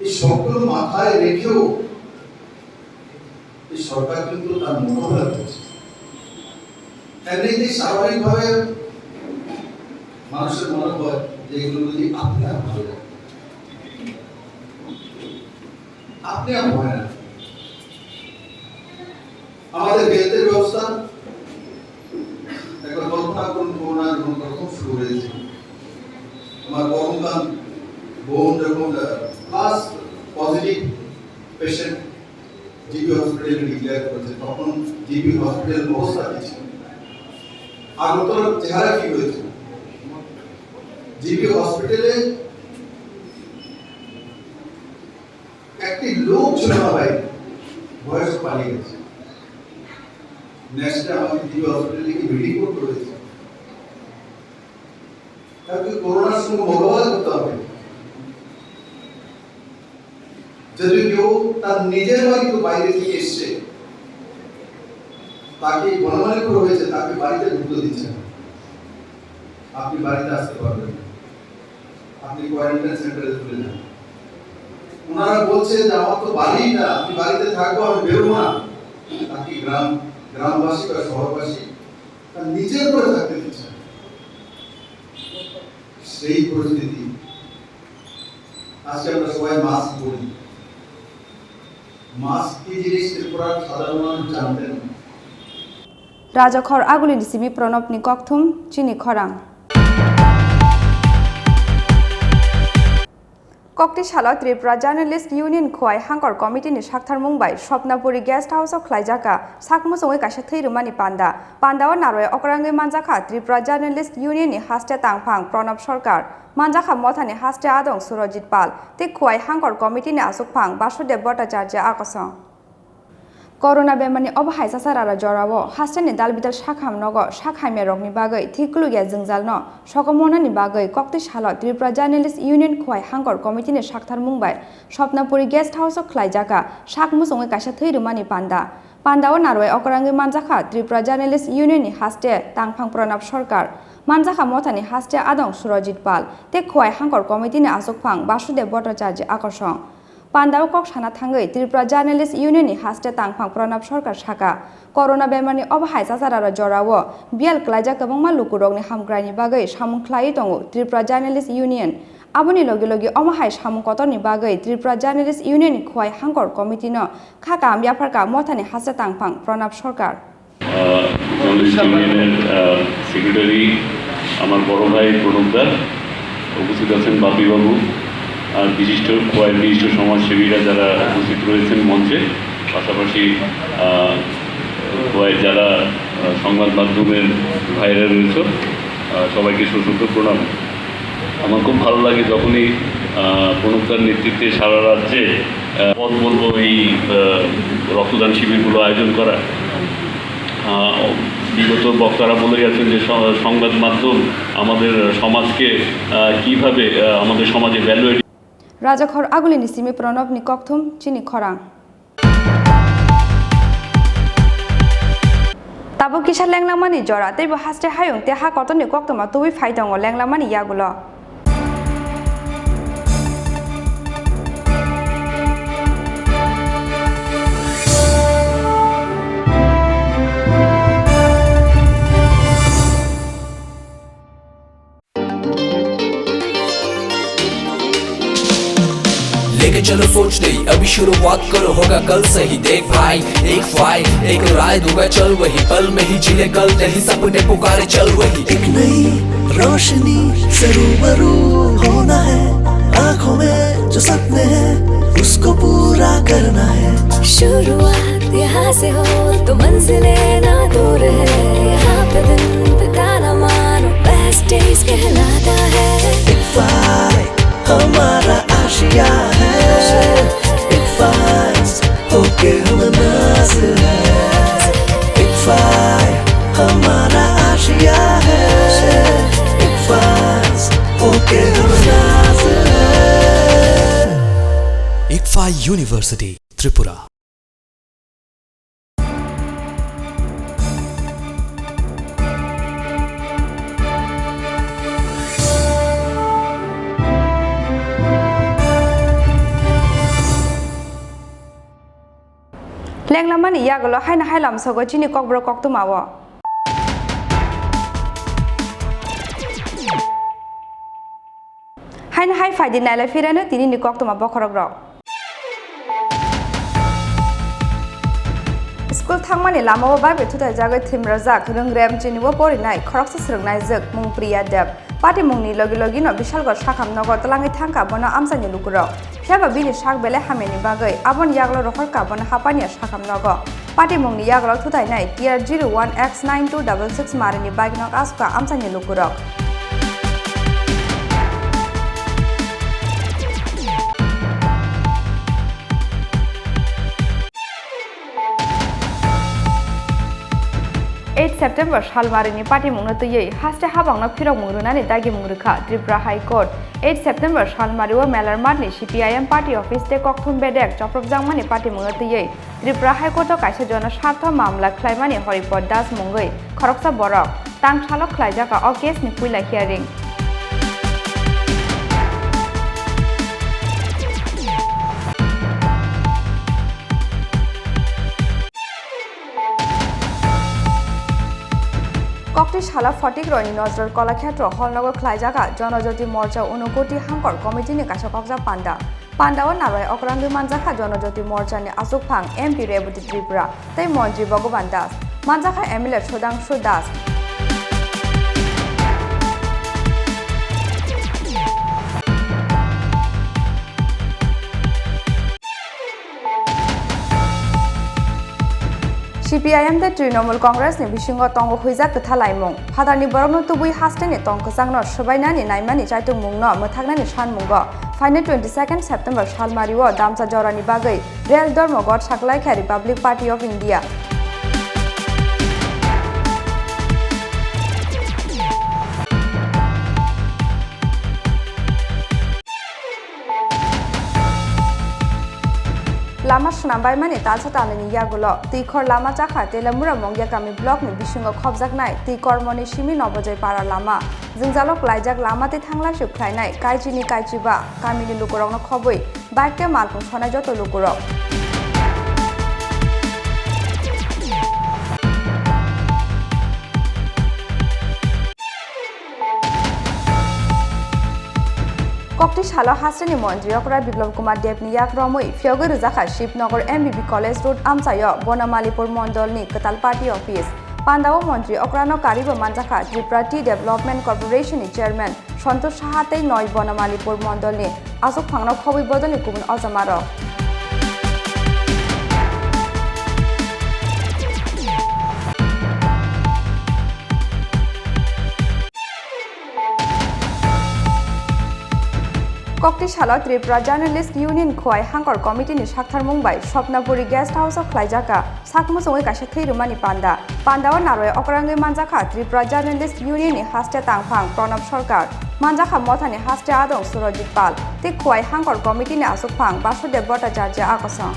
H: এই সবগুলো মাথায় রেখেও সরকার কিন্তু তার মোকাবিলা করছে। এমনিতেই স্বাভাবিকভাবে মানুষের মনে হয় যে এগুলো যদি আপনি আর ভালো যায়, আপনি আর হয় না। আমাদের হেলথের ব্যবস্থা একবার কল্পনা করুন, করোনা যখন প্রথম শুরু হয়েছে, আমার বর্মকান বোন যখন ফার্স্ট পজিটিভ পেশেন্ট জিবি হসপিটালে ডিক্লেয়ার করেছে, তখন জিবি হসপিটালের অবস্থা কি ছিল, আগরতলার চেহারা কি হয়েছিল। জিবি হসপিটালে একটি লোক ছিল না ভাই, বয়স পালিয়ে গেছে। নেক্সট আমাকে জিবি হসপিটালে কি মিটিং করতে হয়েছে, তাকে করোনার সঙ্গে মোকাবিলা করতে হবে। যদি কেউ তার নিজের বাড়িতে বাইরে থেকে এসছে, তাকে বনমালীপুর হয়েছে, তাকে বাড়িতে ঢুকতে দিচ্ছে না, আপনি বাড়িতে আসতে পারবেন না, আপনি কোয়ারেন্টাইন সেন্টারে চলে যান। ওনারা বলছে যে আমার তো বাড়ি না, আমি বাড়িতে থাকবো, আমি বেরোবো না, তাকে গ্রামবাসী বা শহরবাসী তার নিজের করে থাকতে দিচ্ছে না। সেই পরিস্থিতি আজকে আমরা সবাই মাস্ক পরি। মাস্ক কি জিনিস ত্রিপুরার সাধারণ মানুষ জানতেন।
A: Rajakhor Aguli DCB Pranab ni Kokthum Chini Khorang Kokti Shala Tripura Journalist Union Khoi Hangkor Committee ni Shakthar Mumbai Shopnapuri Guest House of Khlaijaka Sakmusongai Kasha Thirumani Pandawa Naroi Okrangai Manjaka Tripura Journalist Union ni Haste Tangphang Pranab Sarkar Manjaka Mothani Haste Adong Surojit Pal Te Khoi Hangkor Committee ni Asukphang Basudev Bhattacharya Akosong Corona bemani obhai sasarara jorawo hasteni dalbital shakham nogo shakhaime rokni bagai thiklugia jingjalno sokomona ni bagai kokti shala Tripura Journalist Union Khoi Hangkor Committee ni Shakthar Mumbai Shopnapuri Guest House of Khlaijaka Shakmusongai kaisa thirumani panda Pandao naroi okarangi manjaka Tripura Journalist Union ni haste tangphang pranab sarkar manjaka motani haste adong Surajit Pal te khwai hangkor committee ni asokphang Basudev Bhattacharya akosong Pandao kok sana thangai Tripura Journalist Union ni haste tangphang pranab sarkar saka corona bemarni obahai sasarara jorawo bial klaija kabangma lukurok ni hamgrani bagai samung khlai tongo Tripura Journalist Union Aboni logi omahai samung kotorni bagai Tripura Journalist Union ni khwai hangkor committee no khaka ambiafarka mothani haste tangphang pranab sarkar
I: journalist ইউনিয়নের secretary আমার বড় ভাই প্রণবদার উপস্থিত আছেন বাপিবাবু আর বিশিষ্ট সমাজসেবীরা যারা উপস্থিত রয়েছেন মঞ্চে পাশাপাশি যারা সংবাদ মাধ্যমের ভাইরা রয়েছে সবাইকে সশ্রদ্ধ প্রণাম আমার খুব ভালো লাগে যখনই প্রণবদার নেতৃত্বে সারা রাজ্যে পথ বলবো এই রক্তদান শিবিরগুলো আয়োজন করা বিগত বক্তারা বলে গেছেন যে সংবাদ মাধ্যম আমাদের সমাজকে কিভাবে আমাদের সমাজে value
A: Rajakhor agulini simi pranab ni kokthum Chini Khorang Tabo kisha lenglamani jora teibo haste hayung te ha kotoni koktoma tubi phaitongo lenglamani yagulo
J: लेके चलो सोच नहीं अभी शुरुआत करो होगा कल सही देख भाई एक फाइट एक राय दूंगा चल वही पल में ही जिले कल नहीं सपने पुकारे चल वही
K: एक नई रोशनी से रूबरू होना है आँखों में जो सपने हैं उसको पूरा करना है
L: शुरुआत यहाँ से हो तो मंजिलें ना दूर है यहाँ पे दिन बिताना मानो बेस्ट डेज कहलाता है
K: एक फाइट हमारा आशिया है एक फाइट होके हम नाज है एक फाइट हमारा आशिया है एक फाइट होके हम नाज है एक fight university Tripura
A: Lenglamani yagulo haina hailam sogo Chini kokbro koktumawo Haina hai faidi naila firana tini ni koktuma bokhorogrok School thangmani lamao babe thutai jagai thimrajak rungrem chiniwo porinai khoroksa srungnai jek mungpriya deb Pati mungni logi no bishalgor shakham nogo talangi thangka bono amsani lukurok Pheba bini shak bele hameni bagai abon yaglo rohor ka bono hapania shakham nogo Pati mungni yaglo thutai nai tier 01X9266 marini bike nok aska amsani lukurok September Shalmarini Party Mungatui haste habang Piro Murunani Dagi Murika, Tripura High Court. 8 September Shalmariwa Melar Marni CPIM Party Office Te Kokthum Bedek Choprok Jangmani Party Mungatui. Tripura High Court Kaisa Jona Shartha Mamla Klaimani Horipod Das Mungui, Koroksa Borok, Tang Chalok Klaijaka of case ni Puila hearing. Kokti Shala Fotik Roni Nozor Kolakhetro Holnogo Klaijaka, Jonojoti Morcha Unukoti Hankor Committee ni Kashakoksa Panda. Panda o Naroi Okrangi Manjaka Jonojoti Morcha ni Asukphang MP Rebuti Tripura, Tei Monji Bhagavan Das, Manjaka MLA Shodangshu Das. CPIM the Trinamool Congress ni Bishingo Tongo Huizak Thalaimong, Hadani Borno Tubui Hastani Tongkasangno Shabainani Naimani Chaitung Mungno, Matagnani Shan Mungo, Final 22nd September Shalmariwo, Damsa Jorani Bagai, Real Dormo God Shaklaika Republic Party of India. lama senambai mani talsa talani yagulo tikor lama jakha telamura mongya kami blok ni bisingo khobjaknai tikor moni simi nobojai para lama jingjalok laijak lama te thangla suklainai kaijini kaichiba kamini lukurokno khoboi bike ke malpung sonai joto lukurok Kokti Shalo Hasrani Mantri Okra Biplab Kumar Debni Yak Romui Fiogo Ruzakha Shipnagar MBB College Road Amsayo Bonamalipur Mondol ni Katal Party Office Pandao Mantri Okrano Karibo Manjakha Tripura Tea Development Corporation ni Chairman Santosh Sahate Noi Bonamalipur Mondol ni Asok Phangno Khobi Bodol ni Kumun Ozamaro Kokti Shalo Tripura Journalist Union Khoi Hangkor Committee ni Shakthar Mumbai Shopnapuri Guest House of Klaijaka Sakmusongai Kasha Thirumani Panda Pandawa Naroi Okrangai Manjakha Tripura Journalist Union ni Haste Tangphang Pranab Sarkar Manjakha Mothani Haste Adong Surojit Pal Te Khoi Hangkor Committee ni Asukphang Basudev Bhattacharya Akosong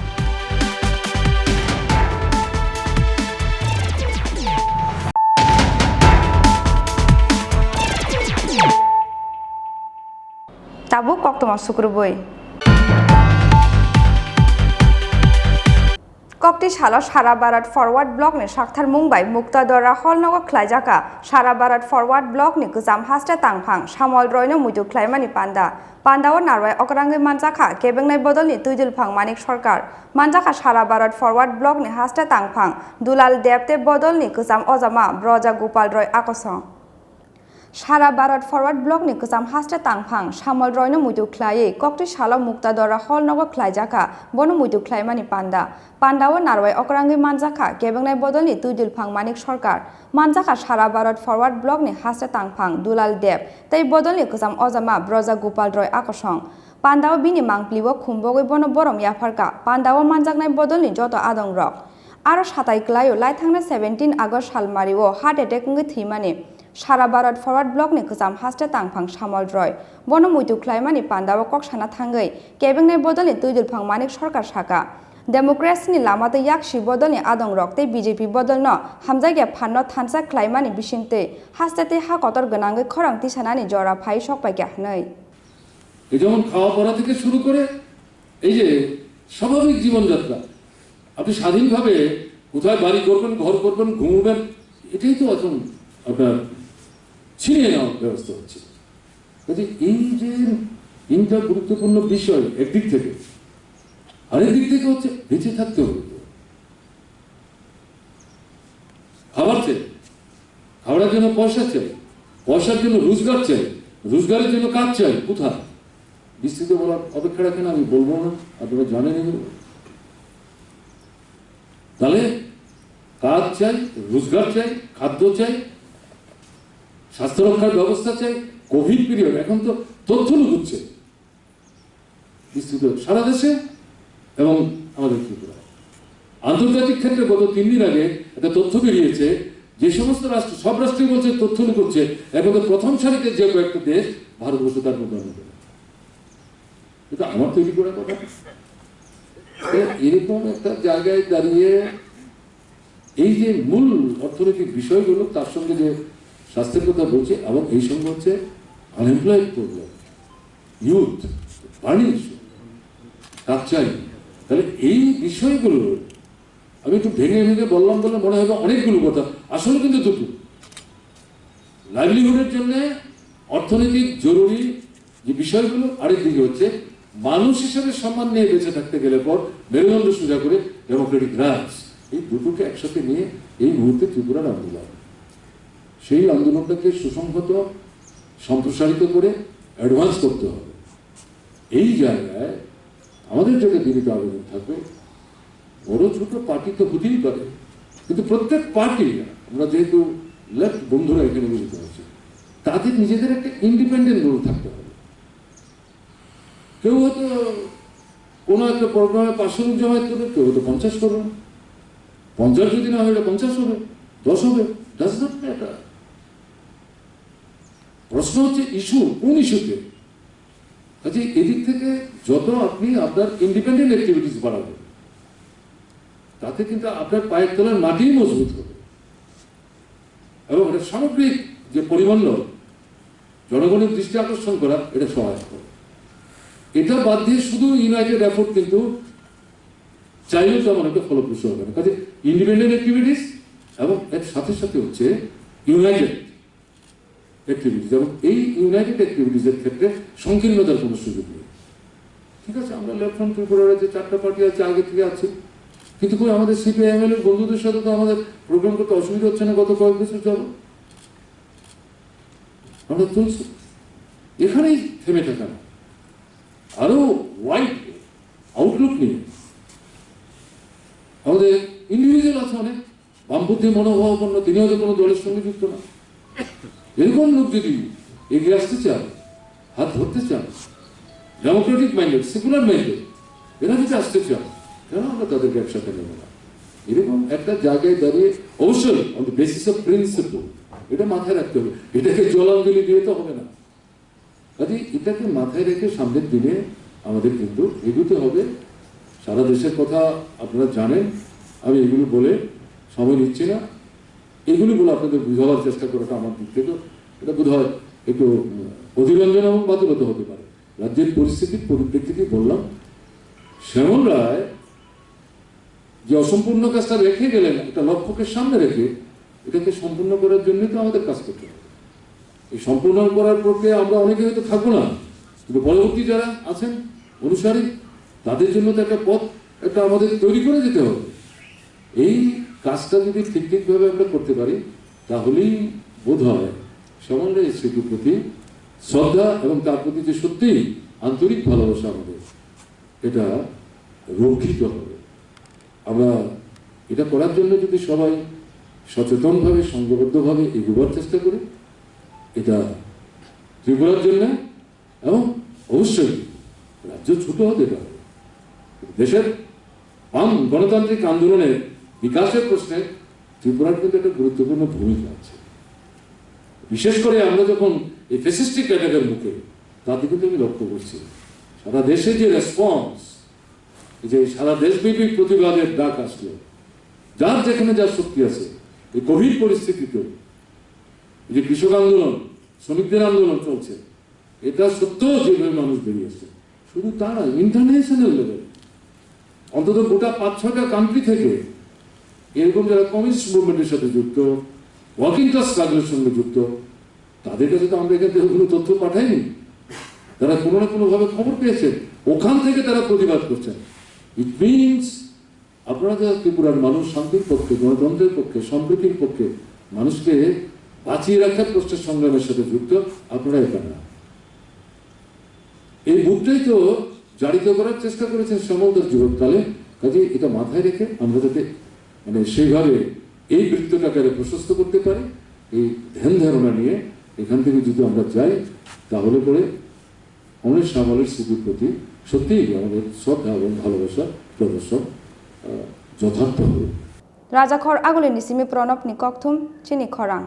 A: Tabu Koktoma Sukruboi Kokti Shalo Shara Bharat Forward Block ni Shakthar Mumbai Muktadora Holnogo Klaijaka Shara Bharat Forward Block ni Guzam Haste Tangphang Shamol Roino Muju Klaimani Panda Pandao Naroi Okrangai Manjakha Kebengnai Bodol ni Tuidul Phang Manik Sarkar Manjakha Shara Bharat Forward Block ni Haste Tangphang Dulal Debte Bodol ni Guzam Ozama Broja Gopal Roy Akosong Shara Bharat Forward Block ni Guzam Haste Tangphang Shamol Roino Muju Klai Kokti Shalo Muktadora Holnogo Klaijaka Bono Muju Klaimani Panda Pandao Naroi Okrangai Manjakha Kebengnai Bodol ni Tuidul Phang Manik Sarkar Manjakha Shara Bharat Forward Block ni Haste Tangphang Dulal Deb Tei Bodol ni Guzam Ozama Broja Gopal Roy Akosong Pandao bini mangpliwo khumbogoi bono borom yafarka Pandao manjaknai bodol ni joto adong rok Aro satai klayo lai thangna 17 August salmariwo heart attack ngi thimani Shara Bharat Forward Block ni Guzam Haste Tangphang Shamol Roy Bono Muitu Klaimani Pandao Kok Sana Thangai Kebengnai Bodol ni Tuidul Phang Manik Sarkar Saka Democracy ni lamate yakshi bodol ni adong rok te BJP bodol no hamjagya phanno thansa Klaimani bisingte hastete ha kotor gonangai khorang tisanani jora phai sokpai kyahnai
M: এই যেমন খাওয়া পড়া থেকে শুরু করে এই যে স্বাভাবিক জীবনযাত্রা আপনি স্বাধীনভাবে কোথায় বাড়ি করবেন ঘর করবেন ঘুমবেন এটাই তো এখন আপনার ছিনিয়ে নেওয়ার ব্যবস্থা হচ্ছে কাজে এই যে তিনটা গুরুত্বপূর্ণ বিষয় একদিক থেকে আরেক দিক থেকে হচ্ছে বেঁচে থাকতে হবে খাবার চাই খাবারের জন্য পয়সা চাই পয়সার জন্য রোজগার চাই রোজগারের জন্য কাজ চাই কোথায় বিস্তৃত বলার অপেক্ষা রাখেন আমি বলবো না আপনারা জানেন এগুলো তাহলে কাজ চাই রোজগার চাই খাদ্য চাই স্বাস্থ্য রক্ষার ব্যবস্থা চাই কোভিড পিরিয়ড এখন তো তথ্য লুকুচ্ছে বিস্তৃত সারা দেশে এবং আমাদের ত্রিপুরা আন্তর্জাতিক ক্ষেত্রে গত 3 দিন আগে একটা তথ্য বেরিয়েছে যে সমস্ত রাষ্ট্র সব রাষ্ট্রই বলছে তথ্য লুকুচ্ছে এখন তো প্রথম সারিতে যে কয়েকটা দেশ ভারতবর্ষ তার মধ্যে অন্যতম এটা আমার তৈরি করা কথা এরকম একটা জায়গায় দাঁড়িয়ে এই যে মূল অর্থনৈতিক বিষয়গুলো তার সঙ্গে যে স্বাস্থ্যের কথা বলছে এবং এই সঙ্গে হচ্ছে unemployed problem youth burning issue কাজ চাই তাহলে এই বিষয়গুলো আমি একটু ভেঙে ভেঙে বললাম বলে মনে হবে অনেকগুলো কথা আসলে কিন্তু দুটো লাইভলিহুডের জন্য অর্থনৈতিক জরুরি যে বিষয়গুলো আরেকদিকে হচ্ছে মানুষ হিসেবে সম্মান নিয়ে বেঁচে থাকতে গেলে পর মেরুদণ্ড সোজা করে ডেমোক্রেটিক রাইটস এই দুটোকে একসাথে নিয়ে এই মুহূর্তে ত্রিপুরার আন্দোলন সেই আন্দোলনটাকে সুসংহত সম্প্রসারিত করে অ্যাডভান্স করতে হবে এই জায়গায় আমাদের যেটা বিনীত আবেদন থাকবে বড় ছোট পার্টি তো হতেই পারে কিন্তু প্রত্যেক পার্টি আমরা যেহেতু লেফট বন্ধুরা এখানে মিলিত হচ্ছে তাদের নিজেদের একটা ইন্ডিপেন্ডেন্ট রোল থাকতে হবে কেউ হয়তো কোনো একটা প্রোগ্রামে 500 লোক জমায়েত করবে কেউ হয়তো 50 করবে 50 যদি না হয় 50 হবে 10 হবে ডাজ নট ম্যাটার প্রশ্ন হচ্ছে ইস্যু কোন ইস্যুতে কাজে এদিক থেকে যত আপনি আপনার ইন্ডিপেন্ডেন্ট অ্যাক্টিভিটিস বাড়াবেন তাতে কিন্তু আপনার পায়ের তলার মাটিই মজবুত হবে এবং এটা সামগ্রিক যে পরিমণ্ডল জনগণের দৃষ্টি আকর্ষণ করা এটা সহায়ক করে। এটা বাদ দিয়ে শুধু ইউনাইটেড এফোর্ট কিন্তু চাইলেও তেমন একটা ফলপ্রসূ হবে না। কাজে ইন্ডিপেন্ডেন্ট অ্যাক্টিভিটিস এবং এর সাথে সাথে হচ্ছে ইউনাইটেড অ্যাক্টিভিটিস, এবং এই ইউনাইটেড অ্যাক্টিভিটিসের ক্ষেত্রে সংকীর্ণতার কোনো সুযোগ নেই। ঠিক আছে, আমরা লেফট ফ্রন্ট ত্রিপুরার যে 4টা পার্টি আছে আগে থেকে আছে, কিন্তু কই আমাদের সিপিআইএমএল এর বন্ধুদের সাথে তো আমাদের প্রোগ্রাম করতে অসুবিধা হচ্ছে না গত কয়েক বছর যাব আমরা চলছি, এখানেই থেমে থাকা না, আরো ওয়াইড আউটলুক নিয়ে আমাদের ইন্ডিভিজুয়াল আছে অনেক বামপন্থী মনোভাবাপন্ন, তিনি হয়তো কোনো দলের সঙ্গে যুক্ত না, এরকম লোক যদি এগিয়ে আসতে চান, হাত ধরতে চান, ডেমোক্রেটিক মাইন্ডেড সেকুলার মাইন্ডেড এরা যদি আসতে চান, কেন আমরা তাদেরকে একসাথে নেব না? এরকম একটা জায়গায় দাঁড়িয়ে অবশ্যই on the basis of principle এটা মাথায় রাখতে হবে, এটাকে জলাঞ্জলি দিয়ে তো হবে না। কাজে এটাকে মাথায় রেখে সামনের দিনে আমাদের কিন্তু এগুতে হবে। সারা দেশের কথা আপনারা জানেন, আমি এগুলো বলে সময় নিচ্ছি না, এগুলি বলে আপনাদের বুঝাবার চেষ্টা করাটা আমার দিক থেকে এটা বোধ হয় একটু অতিরঞ্জন এবং বাতুলতা হতে পারে। রাজ্যের পরিস্থিতির পরিপ্রেক্ষিতে বললাম, শ্যামল রায় যে অসম্পূর্ণ কাজটা রেখে গেলেন, একটা লক্ষ্যকে সামনে রেখে এটাকে সম্পূর্ণ করার জন্যই তো আমাদের কাজ করতে হবে। এই সম্পূর্ণ করার প্রক্রিয়া আমরা অনেকে হয়তো থাকবো না, কিন্তু পরবর্তী যারা আছেন অনুসারী তাদের জন্য তো একটা পথ একটা আমাদের তৈরি করে যেতে হবে। এই কাজটা যদি ঠিকভাবে আমরা করতে পারি, তাহলেই বোধ হয় শ্যামল রায়ের স্মৃতির প্রতি শ্রদ্ধা এবং তার প্রতি যে সত্যিই আন্তরিক ভালোবাসা আমাদের, এটা রক্ষিত হবে। আমরা এটা করার জন্য যদি সবাই সচেতনভাবে সংঘবদ্ধভাবে এগোবার চেষ্টা করি, এটা ত্রিপুরার জন্য এবং অবশ্যই রাজ্য ছোট হতে পারে, দেশের বাম গণতান্ত্রিক আন্দোলনের বিকাশের প্রশ্নে ত্রিপুরার কিন্তু একটা গুরুত্বপূর্ণ ভূমিকা আছে। বিশেষ করে আমরা যখন এই ফ্যাসিস্টিক অ্যাটাকের মুখে, তাতে কিন্তু আমি লক্ষ্য করছি সারা দেশে যে রেসপন্স, যে সারা দেশব্যাপী প্রতিবাদের ডাক আসলো, যার যেখানে যার শক্তি আছে, এই কোভিড পরিস্থিতিতে যে কৃষক আন্দোলন, শ্রমিকদের আন্দোলন চলছে, এটা সত্ত্বেও যেভাবে মানুষ বেরিয়েছে, শুধু তা না, ইন্টারন্যাশনাল লেভেল অন্তত গোটা 5-6টা কান্ট্রি থেকে এরকম যারা কমিউনিস্ট মুভমেন্টের সাথে যুক্ত, ওয়ার্কিং ক্লাস স্ট্রাগলের সঙ্গে যুক্ত, তাদের কাছে তো আমরা এখান থেকে কোনো তথ্য পাঠাইনি, তারা কোনো না কোনোভাবে খবর পেয়েছেন, ওখান থেকে তারা প্রতিবাদ করছেন। ইট মিনস আপনারা যারা ত্রিপুরার মানুষ শান্তির পক্ষে, গণতন্ত্রের পক্ষে, সম্প্রীতির পক্ষে, মানুষকে বাঁচিয়ে রাখার প্রশ্নের সংগ্রামের সাথে যুক্ত, আপনারা একা না। এই বুকটাই তো জারিত করার চেষ্টা করেছেন শ্যামলদার যুবককালে। কাজে এটা মাথায় রেখে আমরা যাতে মানে সেইভাবে এই বৃত্তটাকে প্রশস্ত করতে পারি, এই ধ্যান ধারণা নিয়ে এখান থেকে যদি আমরা যাই, তাহলে করে আমাদের শ্যামলের স্মৃতির প্রতি সত্যিই আমাদের শ্রদ্ধা এবং ভালোবাসা প্রদর্শন যথার্থ হবে।
A: রাজাখর আগুলি নিসিমি প্রণব নিকথুম চিনি খরাং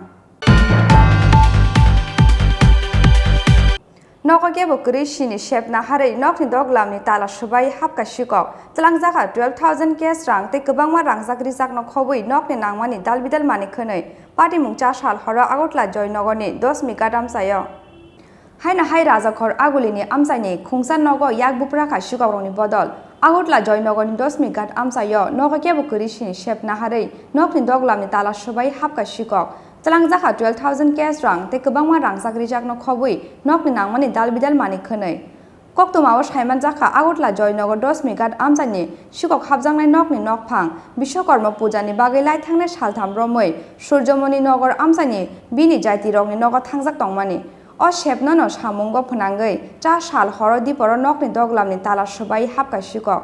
A: নককে বকরি সিনি শেপ না হারে নকনি দগলামনি তালা সবাই হাবকা শিকক তলাং জাকা 12,000 কেস রাং তে গোबांमा रां जाग्रि जाकनो खबै नकनि नांमानि दालबिदाल मानि खनै पार्टी मुंचा साल हर आगरतला जयनगरनि 10 मिका दामसायो हायना हाय राजाखर आगुलिनि आमसाइनि खुंसान नग याक बुप्राखा शिकरंनि बदल आगरतला जयनगरनि 10 मिका आमसायो नकके बकरि सिनि শেপ ना हारे नकनि दगलामनि ताला सबाय हाबका शिকক तलां जाका 12,000 केस रां ते गोबांमा रां जाग्रि जाकनो खबै नकनि नांमानि दालबिदाल मानि खनै कक्टमाव साइमान जाखा आगरतला जयनगर 10 मिगाट आमसाइनि शिকক हाबजांनाय नकनि नकफां विश्वकर्मा पूजानि बागै लाइथांनाय सालथाम रमै सूर्यमणि नगर आमसाइनि बिनि जायति रंनि नगर थांजाक दंमानि अ शेपननो सामुंग फोनांगै चा साल हर दिपर नकनि दगलामनि ताला सबाय हाबका शिকক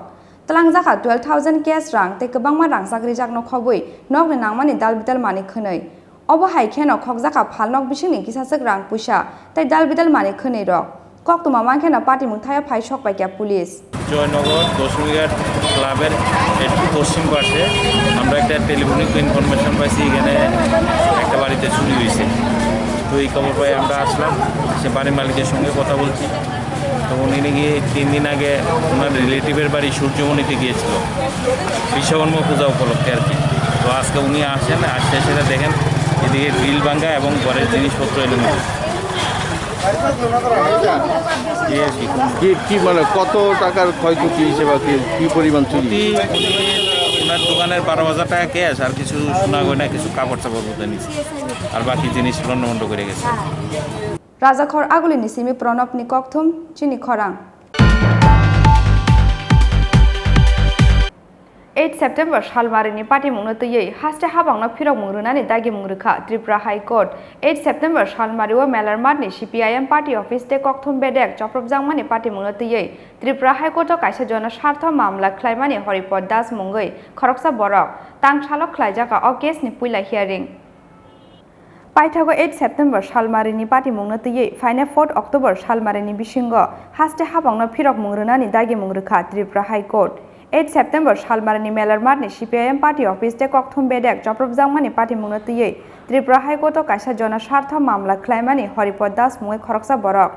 A: तलां जाखा 12,000 केस रां ते गोबांमा रां जाग्रि जाकनो खबै नकनि नांमानि दालबिदाल मानि खनै अब हाइखेनो खक जाखा फालनक बिसिंनि किसासक रां पुइसा ताइ दालबिदाल मानि खनै रक कक्टमा मानखेना पार्टी मुंथाया फाइ सकबाय पुलिस
N: জয়নগর 10 মিগাট ক্লাবের একটু পশ্চিম পাশে আমরা একটা টেলিফোনিক ইনফরমেশন পাইছি, এখানে একটা বাড়িতে চুরি হয়েছে। তো এই খবর পাই আমরা আসলাম, সে বাড়ির মালিকের সঙ্গে কথা বলছি, তো উনি নাকি 3 দিন আগে ওনার রিলেটিভের বাড়ি সূর্যমণিতে গিয়েছিল বিশ্বকর্মা পূজা উপলক্ষে আর কি। তো আজকে উনি আসেন, আসতে সেটা দেখেন এদিকে গ্রিল ভাঙ্গা এবং ঘরের জিনিসপত্র এলোমেলো।
O: কি মানে কত টাকার ক্ষয়ক্ষতি হিসেবে কি পরিমাণ চুরি?
N: ওনার দোকানের 12,000 টাকা ক্যাশ আর কিছু সোনা গয়না, কিছু কাপড় চাপড় মধ্যে নিচ্ছে, আর বাকি জিনিস লন্ডমন্ড করে গেছে।
A: রাজাখর আগুলিনি সিমি প্রণবনি ককথুম চিনি খরাং 8 সেপ্টেম্বর সালমারিনি পার্টি মুंगनतयै हास्टे हाबांनो फिरक मुंग्रुनानि दागि मुंग्रुखा त्रिपुरा हाई कोर्ट 8 सेप्टेम्बर सालमारिओ मेलारमाटनि CPIM पार्टी अफिस ते ककथुम बेदेक चप्रबजांगमानि पार्टी मुंगनतयै त्रिपुरा हाई कोर्ट कायसा जन स्वार्थ मामला ख्लाइमानि हरिपद दास मुंगै खरकसा बरक तांगसालक ख्लाइजाका अ केसनि पुइला हियारिं पाइथागो 8 सेप्टेम्बर सालमारिनि पार्टी मुंगनतयै फाइने 4 अक्टोबर सालमारिनि बिसिंग हास्टे हाबांनो फिरक मुंग्रुनानि दागि मुंग्रुखा त्रिपुरा हाई कोर्ट 8 सेप्टेम्बर सालमारिनि मेलारमाटनि CPIM पार्टी अफिस ते ककथुम बेदेक चप्रबजांगमानि पार्टी मुंगनतयै त्रिपुरा हाई कोर्ट कायसा जन स्वार्थ मामला ख्लाइमानि हरिपद दास मुंगै खरकसा बरक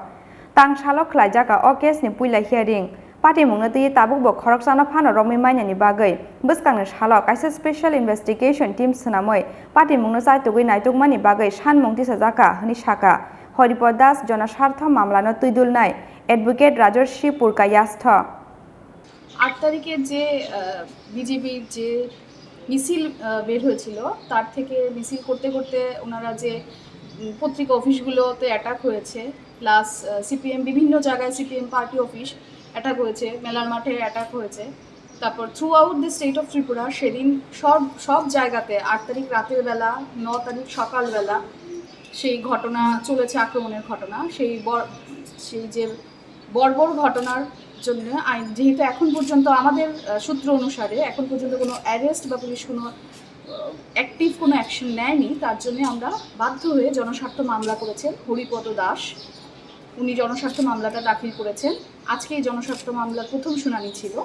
A: तांगसालक ख्लाइजाका अ केसनि पुइला हियारिं पार्टी मुंगनतयै ताबुकबो खरकसानो फानो रमै माइनानि बागै बसकांनो सालक कायसा स्पेशल इन्वेस्टिगेशन टीम सोनामै पार्टी मुंगनो जायतुगै नायतुकमानि बागै सानमुं तिसाजाका हनि साका हरिपद दास जन स्वार्थ मामलानो तुइदुलनाय एडभोकेट राजर्षि पुरका यास्थ
P: 8 তারিখে যে বিজেপির যে মিছিল বের হয়েছিল তার থেকে মিছিল করতে করতে ওনারা যে পত্রিকা অফিসগুলোতে অ্যাটাক হয়েছে, প্লাস সিপিএম বিভিন্ন জায়গায় সিপিএম পার্টি অফিস অ্যাটাক হয়েছে, মেলার মাঠে অ্যাটাক হয়েছে, তারপর through out the state of Tripura সেদিন সব জায়গাতে 8 তারিখ রাতের বেলা 9 তারিখ সকালবেলা সেই ঘটনা চলেছে, আক্রমণের ঘটনা। সেই যে বর্বর ঘটনার জন্য আইন যেহেতু এখন পর্যন্ত আমাদের সূত্র অনুসারে এখন পর্যন্ত কোনো অ্যারেস্ট বা পুলিশ কোনো অ্যাক্টিভ কোনো অ্যাকশন নেয়নি, তার জন্য আমরা বাধ্য হয়ে জনস্বার্থ মামলা করেছেন হরিপদ দাস। উনি জনস্বার্থ মামলাটা দাখিল করেছেন। আজকে এই জনস্বার্থ মামলার প্রথম শুনানি ছিল।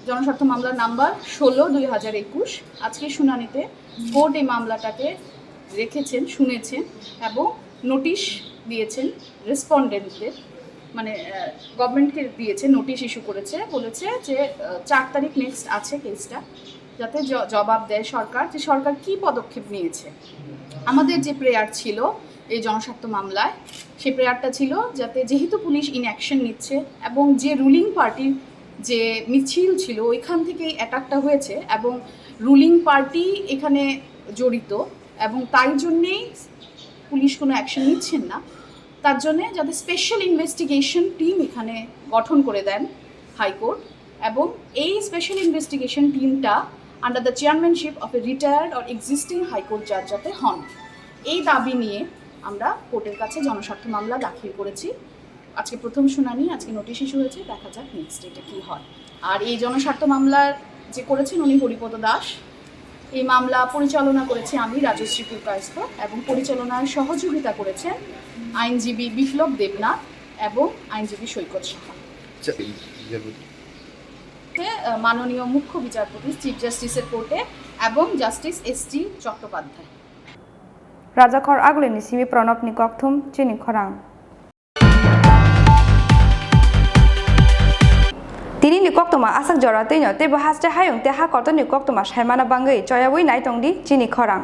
P: জনস্বার্থ মামলার নাম্বার 16/2021। আজকে শুনানিতে কোর্ট এই মামলাটাকে রেখেছেন, শুনেছেন এবং নোটিশ দিয়েছেন রেসপন্ডেন্টদের, মানে গভর্নমেন্টকে দিয়েছে, নোটিশ ইস্যু করেছে, বলেছে যে 4 তারিখ নেক্সট আছে কেসটা, যাতে জবাব দেয় সরকার যে সরকার কী পদক্ষেপ নিয়েছে। আমাদের যে প্রেয়ার ছিল এই জনস্বার্থ মামলায়, সেই প্রেয়ারটা ছিল যাতে যেহেতু পুলিশ ইনঅ্যাকশন নিচ্ছে এবং যে রুলিং পার্টির যে মিছিল ছিল ওইখান থেকেই অ্যাটাকটা হয়েছে এবং রুলিং পার্টি এখানে জড়িত এবং তাই জন্যেই পুলিশ কোনো অ্যাকশন নিচ্ছেন না, তার জন্যে যাতে স্পেশাল ইনভেস্টিগেশন টিম এখানে গঠন করে দেন হাইকোর্ট এবং এই স্পেশাল ইনভেস্টিগেশন টিমটা under the chairmanship of a retired or existing high court জাজ যাতে হন, এই দাবি নিয়ে আমরা কোর্টের কাছে জনস্বার্থ মামলা দাখিল করেছি। আজকে প্রথম শুনানি, আজকে নোটিশ ইস্যু হয়েছে, দেখা যাক নেক্সট ডেটে কী হয়। আর এই জনস্বার্থ মামলার যে করেছেন উনি হরিপদ দাস। এই মামলা পরিচালনা করেছি আমি রাজশ্রী পুরকায়স্থ এবং পরিচালনায় সহযোগিতা করেছেন আইনজীবী বিপ্লব দেবনাথ এবং আইনজীবী সৈকত সাহা। মাননীয় মুখ্য বিচারপতি চিফ জাস্টিসের কোর্টে এবং জাস্টিস এসটি চট্টোপাধ্যায়।
A: রাজাখর আগুলিনি সিমি প্রণবনি ককথুম চিনি খরাং তিনি নিকক্তমা আসাক জরাতেইনো তেবো হাস্তে হায়ং তে হা কত নিকক্তমা সাইমানা বাঙ্গै চয়াবই নাইতংদি চিনি খরাং।